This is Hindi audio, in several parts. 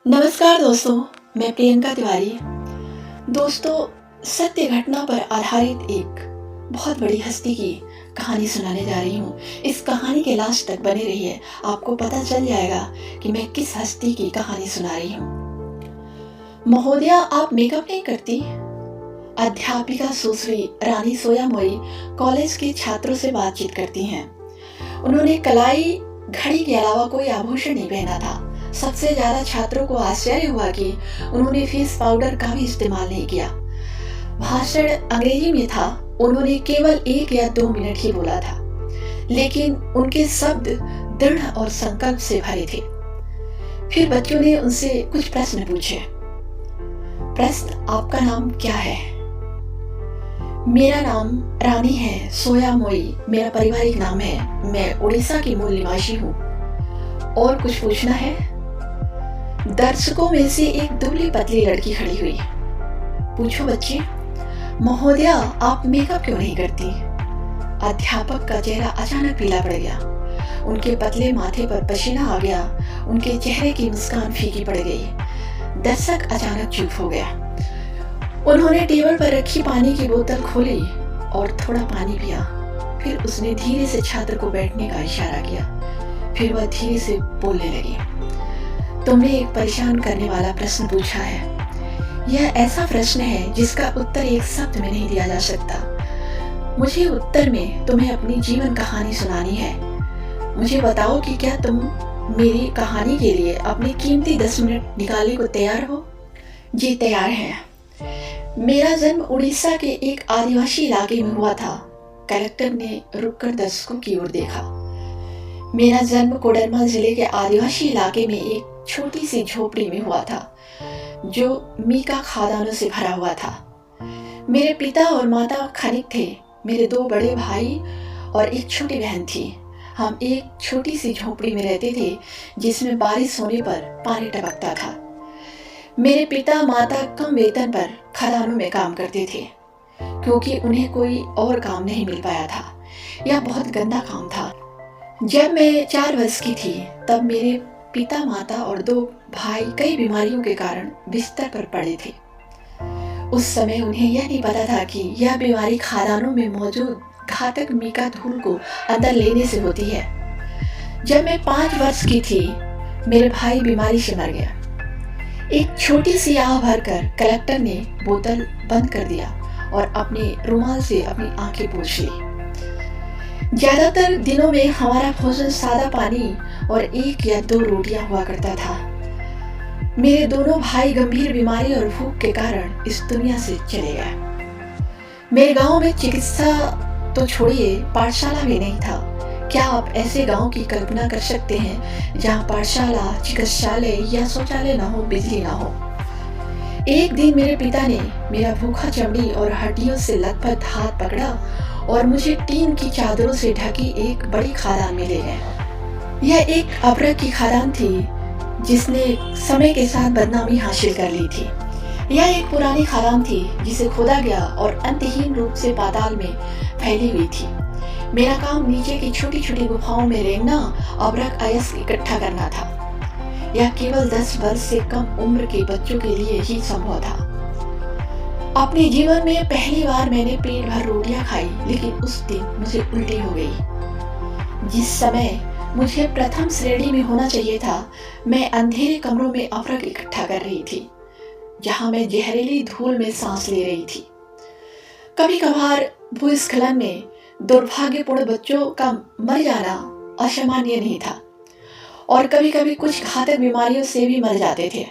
नमस्कार दोस्तों, मैं प्रियंका तिवारी। दोस्तों, सत्य घटना पर आधारित एक बहुत बड़ी हस्ती की कहानी सुनाने जा रही हूँ। इस कहानी के लास्ट तक बने रहिए, आपको पता चल जाएगा कि मैं किस हस्ती की कहानी सुना रही हूँ। महोदया, आप मेकअप नहीं करती? अध्यापिका सुश्री रानी सोयामोई कॉलेज के छात्रों से बातचीत करती हैं। उन्होंने कलाई घड़ी के अलावा कोई आभूषण नहीं पहना था। सबसे ज्यादा छात्रों को आश्चर्य हुआ कि उन्होंने फेस पाउडर का भी इस्तेमाल नहीं किया। भाषण अंग्रेजी में था। उन्होंने केवल 1 या 2 मिनट ही बोला था, लेकिन उनके शब्द दृढ़ और संकल्प से भरे थे। फिर बच्चों ने उनसे कुछ प्रश्न पूछे। प्रश्न, आपका नाम क्या है? मेरा नाम रानी है सोयामोई, मेरा पारिवारिक नाम है। मैं उड़ीसा की मूल निवासी हूँ। और कुछ पूछना है? दर्शकों में से एक दुबली पतली लड़की खड़ी हुई। पूछो बच्ची। महोदया, आप मेकअप क्यों नहीं करती? अध्यापक का चेहरा अचानक पीला पड़ गया। उनके पतले माथे पर पसीना आ गया। उनके चेहरे की मुस्कान फीकी पड़ गई। दर्शक अचानक चुप हो गया। उन्होंने टेबल पर रखी पानी की बोतल खोली और थोड़ा पानी पिया। फिर उसने धीरे से छात्र को बैठने का इशारा किया। फिर वह धीरे से बोलने लगी। तुमने एक परेशान करने वाला प्रश्न पूछा है। यह ऐसा प्रश्न है जिसका उत्तर एक शब्द में नहीं दिया जा सकता। मुझे उत्तर में तुम्हें अपनी जीवन कहानी सुनानी है। मुझे बताओ कि क्या तुम मेरी कहानी के लिए अपने कीमती 10 मिनट निकालने को तैयार हो? जी, तैयार है। मेरा जन्म उड़ीसा के एक आदिवासी इलाके में हुआ था। कलेक्टर ने रुककर दर्शकों की ओर देखा। मेरा जन्म कोडरमा जिले के आदिवासी इलाके में एक छोटी सी झोपड़ी में हुआ था, जो मीका खादानों से भरा हुआ था। मेरे पिता और माता खनिक थे। मेरे 2 बड़े भाई और एक छोटी बहन थी। हम एक छोटी सी झोपड़ी में रहते थे, जिसमें बारिश होने पर पानी टपकता था। मेरे पिता माता कम वेतन पर खदानों में काम करते थे, क्योंकि उन्हें कोई और काम नहीं मिल पाया था। यह बहुत गंदा काम था। जब मैं 4 वर्ष की थी, तब मेरे पिता माता और 2 भाई कई बीमारियों के कारण बिस्तर पर पड़े थे। उस समय उन्हें यह नहीं पता था कि यह बीमारी खादानों में मौजूद घातक मीका धूल को अंदर लेने से होती है। जब मैं 5 वर्ष की थी, मेरे भाई बीमारी से मर गया। एक छोटी सी आह भरकर कलेक्टर ने बोतल बंद कर दिया और अपने रुमाल से अपनी आंखें पोंछ ली। ज्यादातर दिनों में हमारा भोजन सादा पानी और 1 या 2 रोटियां हुआ करता था। मेरे दोनों भाई गंभीर बीमारी और भूख के कारण इस दुनिया से चले गए। मेरे गांव में चिकित्सा तो छोड़िए, पाठशाला भी नहीं था। क्या आप ऐसे गांव की कल्पना कर सकते हैं जहां पाठशाला, चिकित्सालय या शौचालय न हो, बिजली न हो? एक दिन मेरे पिता ने मेरा भूखा चमड़ी और हड्डियों से लथपथ हाथ पकड़ा और मुझे टीन की चादरों से ढकी एक बड़ी खादान में ले गए। यह एक अभ्रक की खादान थी, जिसने समय के साथ बदनामी हासिल कर ली थी। यह एक पुरानी खादान थी जिसे खोदा गया और अंतहीन रूप से पाताल में फैली हुई थी। मेरा काम नीचे की छोटी छोटी गुफाओं में रेंगना, अभ्रक अयस्क इकट्ठा करना था। यह केवल 10 वर्ष से कम उम्र के बच्चों के लिए ही संभव था। अपने जीवन में पहली बार मैंने पेट भर रोटियां खाई, लेकिन उस दिन मुझे उल्टी हो गई। जिस समय मुझे प्रथम श्रेणी में होना चाहिए था, मैं अंधेरे कमरों में अभ्रक इकट्ठा कर रही थी, जहां मैं जहरीली धूल में सांस ले रही थी। कभी कभार भूस्खलन में दुर्भाग्यपूर्ण बच्चों का मर जाना असामान्य नहीं था, और कभी कभी कुछ घातक बीमारियों से भी मर जाते थे।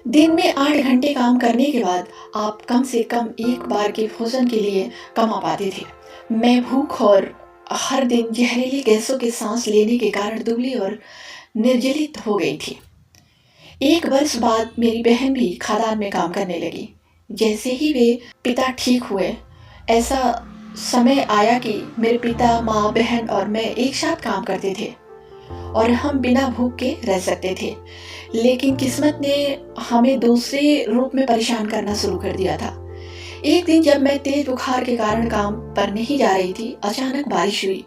दिन में 8 घंटे काम करने के बाद आप कम से कम 1 बार के भोजन के लिए कमा पाते थे। मैं भूख और हर दिन जहरीली गैसों के सांस लेने के कारण दुबली और निर्जलित हो गई थी। 1 वर्ष बाद मेरी बहन भी खादान में काम करने लगी। जैसे ही वे पिता ठीक हुए, ऐसा समय आया कि मेरे पिता, माँ, बहन और मैं एक साथ काम करते थे और हम बिना भूख के रह सकते थे। लेकिन किस्मत ने हमें दूसरे रूप में परेशान करना शुरू कर दिया था। एक दिन जब मैं तेज बुखार के कारण काम पर नहीं जा रही थी, अचानक बारिश हुई।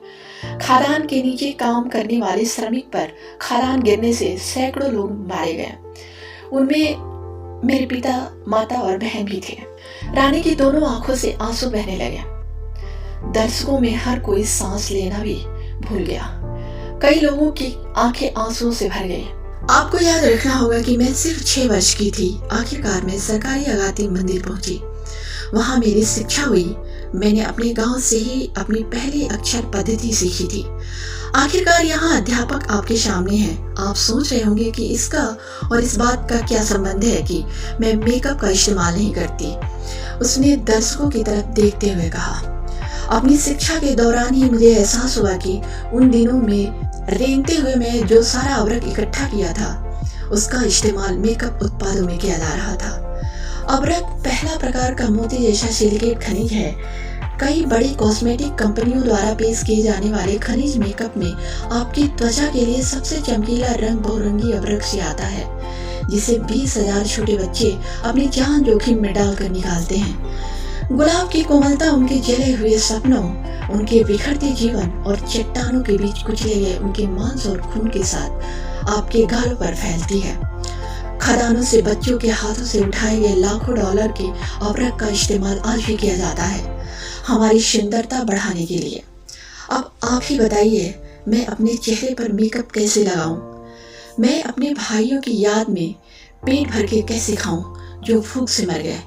खदान के नीचे काम करने वाले श्रमिक पर खदान गिरने से सैकड़ों लोग मारे गए। उनमें मेरे पिता, माता और बहन भी थे। रानी की दोनों आंखों से आंसू बहने लगे। दर्शकों में हर कोई सांस लेना भी भूल गया। कई लोगों की आंखें आंसुओं से भर गई। आपको याद रखना होगा कि मैं सिर्फ 6 वर्ष की थी। आखिरकार मैं सरकारी अगाती मंदिर पहुंची। वहां मेरी शिक्षा हुई। मैंने अपने गांव से ही अपनी पहली अक्षर पद्धति सीखी थी। आखिरकार यहाँ अध्यापक आपके सामने हैं। आप सोच रहे होंगे कि इसका और इस बात का क्या संबंध है कि मैं मेकअप का इस्तेमाल नहीं करती। उसने दर्शकों की तरफ देखते हुए कहा, अपनी शिक्षा के दौरान ही मुझे एहसास हुआ कि उन दिनों में रेंगते हुए मैं जो सारा अवरक इकट्ठा किया था उसका इस्तेमाल मेकअप उत्पादों में किया जा रहा था। अवरक पहला प्रकार का मोती जैसा सिलिकेट खनिज है। कई बड़ी कॉस्मेटिक कंपनियों द्वारा पेश किए जाने वाले खनिज मेकअप में आपकी त्वचा के लिए सबसे चमकीला रंग बहुरंगी अवरक से आता है, जिसे 20,000 छोटे बच्चे अपनी जान जोखिम में डालकर निकालते हैं। गुलाब की कोमलता उनके जले हुए सपनों, उनके बिखरते जीवन और चट्टानों के बीच कुचले गए उनके मांस और खून के साथ आपके गालों पर फैलती है। खदानों से बच्चों के हाथों से उठाए गए लाखों डॉलर के अवरक का इस्तेमाल आज भी किया जाता है हमारी सुंदरता बढ़ाने के लिए। अब आप ही बताइए, मैं अपने चेहरे पर मेकअप कैसे लगाऊं? मैं अपने भाइयों की याद में पेट भर के कैसे खाऊं जो भूख से मर गए?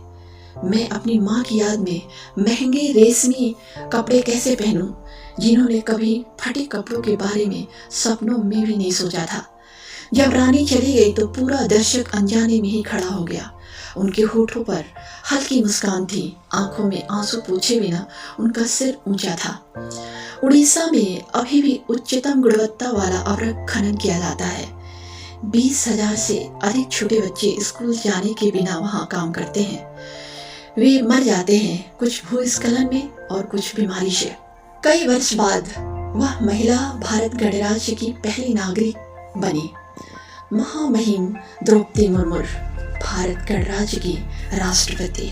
मैं अपनी माँ की याद में महंगे रेशमी कपड़े कैसे पहनूं जिन्होंने कभी फटे कपड़ों के बारे में सपनों में भी नहीं सोचा था। जब रानी चली गई तो पूरा दर्शक अनजाने में ही खड़ा हो गया। उनके होठों पर हल्की मुस्कान थी, आंखों में आंसू पूछे बिना उनका सिर ऊंचा था। उड़ीसा में अभी भी उच्चतम गुणवत्ता वाला अवरक खनन किया जाता है। 20,000 से अधिक छोटे बच्चे स्कूल जाने के बिना वहां काम करते हैं। वे मर जाते हैं, कुछ भूस्खलन में और कुछ बीमारी से। कई वर्ष बाद वह महिला भारत गणराज्य की पहली नागरिक बनी। महामहिम द्रौपदी मुर्मू भारत गणराज्य की राष्ट्रपति।